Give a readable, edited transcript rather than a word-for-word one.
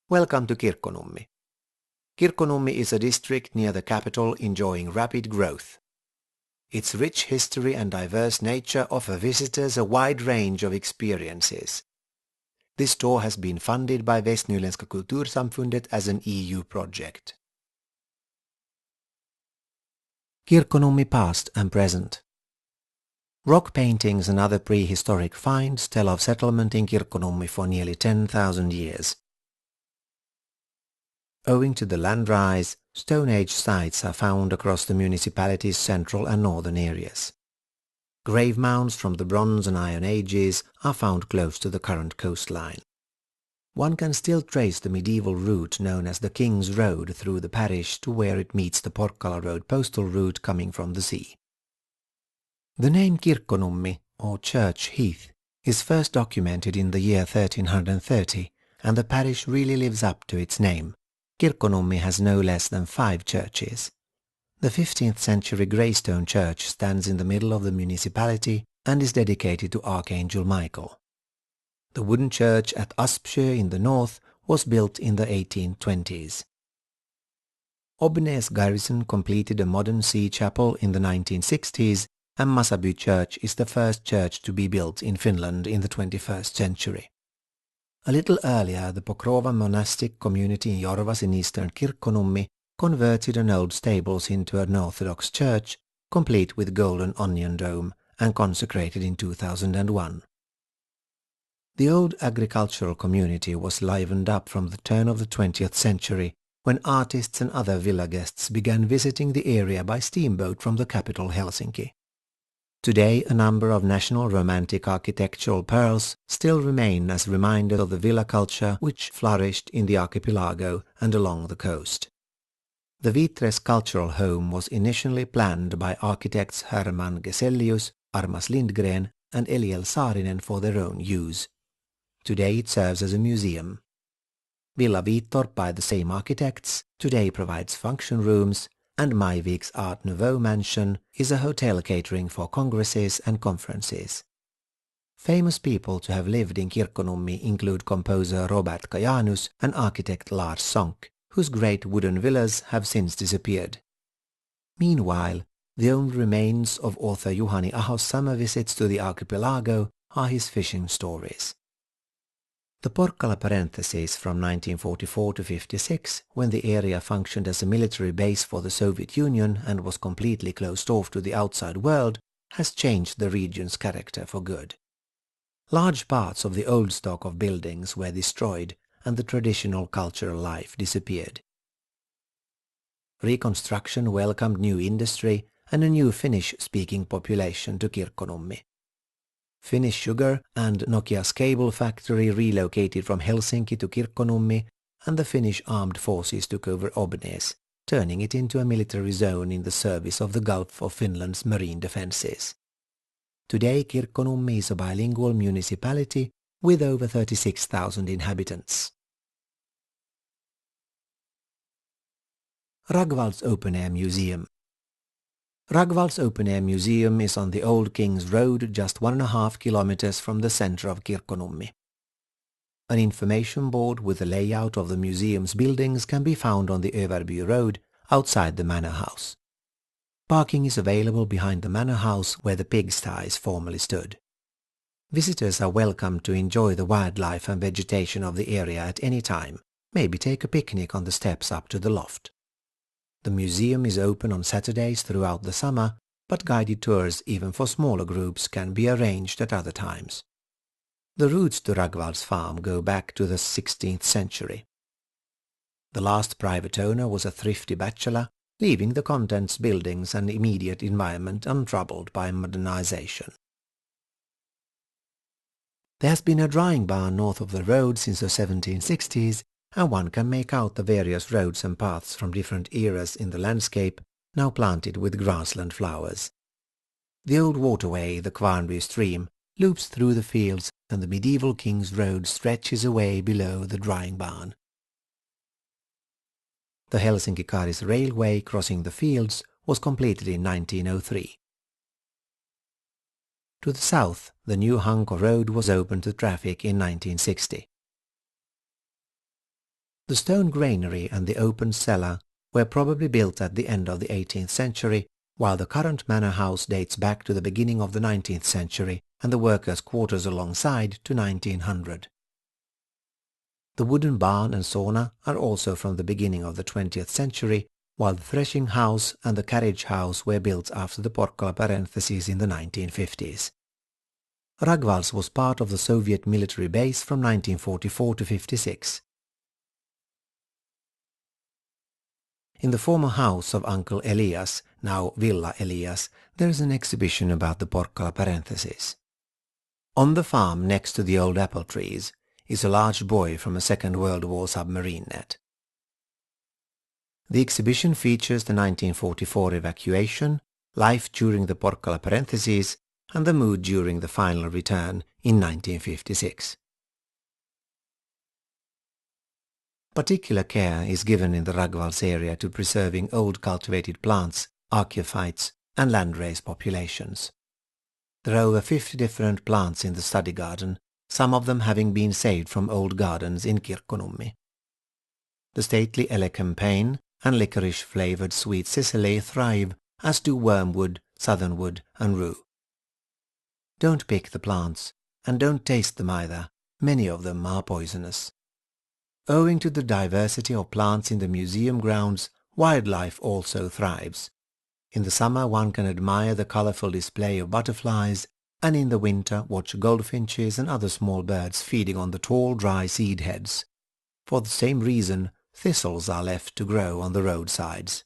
Welcome to Kirkkonummi. Kirkkonummi is a district near the capital enjoying rapid growth. Its rich history and diverse nature offer visitors a wide range of experiences. This tour has been funded by Västnyländska Kultursamfundet as an EU project. Kirkkonummi past and present. Rock paintings and other prehistoric finds tell of settlement in Kirkkonummi for nearly 10,000 years. Owing to the land rise, Stone Age sites are found across the municipality's central and northern areas. Grave mounds from the Bronze and Iron Ages are found close to the current coastline. One can still trace the medieval route known as the King's Road through the parish to where it meets the Porkkala Road postal route coming from the sea. The name Kirkkonummi, or Church Heath, is first documented in the year 1330, and the parish really lives up to its name. Kirkkonummi has no less than 5 churches. The 15th century Greystone church stands in the middle of the municipality and is dedicated to Archangel Michael. The wooden church at Aspsjö in the north was built in the 1820s. Obbones garrison completed a modern sea chapel in the 1960s, and Masaby Church is the first church to be built in Finland in the 21st century. A little earlier, the Pokrova monastic community in Jorvas in eastern Kirkkonummi converted an old stables into an Orthodox church, complete with golden onion dome, and consecrated in 2001. The old agricultural community was livened up from the turn of the 20th century, when artists and other villa guests began visiting the area by steamboat from the capital Helsinki. Today, a number of national romantic architectural pearls still remain as reminders of the villa culture which flourished in the archipelago and along the coast. The Vitres cultural home was initially planned by architects Herman Gesellius, Armas Lindgren and Eliel Saarinen for their own use. Today it serves as a museum. Villa Viittorp by the same architects today provides function rooms, and Maivik's Art Nouveau mansion is a hotel catering for congresses and conferences. Famous people to have lived in Kirkkonummi include composer Robert Kajanus and architect Lars Sonck, whose great wooden villas have since disappeared. Meanwhile, the only remains of author Juhani Aho's summer visits to the archipelago are his fishing stories. The Porkkala parentheses from 1944 to 56, when the area functioned as a military base for the Soviet Union and was completely closed off to the outside world, has changed the region's character for good. Large parts of the old stock of buildings were destroyed and the traditional cultural life disappeared. Reconstruction welcomed new industry and a new Finnish-speaking population to Kirkkonummi. Finnish sugar and Nokia's cable factory relocated from Helsinki to Kirkkonummi, and the Finnish armed forces took over Obbones, turning it into a military zone in the service of the Gulf of Finland's marine defences. Today Kirkkonummi is a bilingual municipality with over 36,000 inhabitants. Ragvalds Open-Air Museum. Ragvalds Open-Air Museum is on the Old King's Road just 1.5 kilometers from the centre of Kirkkonummi. An information board with the layout of the museum's buildings can be found on the Överby Road outside the manor house. Parking is available behind the manor house where the pigsties formerly stood. Visitors are welcome to enjoy the wildlife and vegetation of the area at any time, maybe take a picnic on the steps up to the loft. The museum is open on Saturdays throughout the summer, but guided tours even for smaller groups can be arranged at other times. The routes to Ragvalds farm go back to the 16th century. The last private owner was a thrifty bachelor, leaving the contents, buildings and immediate environment untroubled by modernization. There has been a drying barn north of the road since the 1760s, and one can make out the various roads and paths from different eras in the landscape, now planted with grassland flowers. The old waterway, the Kvarnby stream, loops through the fields, and the medieval King's Road stretches away below the drying barn. The Helsinki-Karis railway crossing the fields was completed in 1903. To the south, the new Hanko Road was opened to traffic in 1960. The stone granary and the open cellar were probably built at the end of the 18th century, while the current manor house dates back to the beginning of the 19th century and the workers' quarters alongside to 1900. The wooden barn and sauna are also from the beginning of the 20th century, while the threshing house and the carriage house were built after the Porkkala parentheses in the 1950s. Ragvalds was part of the Soviet military base from 1944 to 56. In the former house of Uncle Elias, now Villa Elias, there is an exhibition about the Porkkala parentheses. On the farm next to the old apple trees is a large buoy from a Second World War submarine net. The exhibition features the 1944 evacuation, life during the Porkkala parentheses, and the mood during the final return in 1956. Particular care is given in the Ragvalds area to preserving old cultivated plants, archaeophytes, and landrace populations. There are over 50 different plants in the study garden, some of them having been saved from old gardens in Kirkkonummi. The stately elecampane and licorice-flavoured sweet cicely thrive, as do wormwood, southernwood, and rue. Don't pick the plants, and don't taste them either. Many of them are poisonous. Owing to the diversity of plants in the museum grounds, wildlife also thrives. In the summer one can admire the colourful display of butterflies, and in the winter watch goldfinches and other small birds feeding on the tall dry seed heads. For the same reason, thistles are left to grow on the roadsides.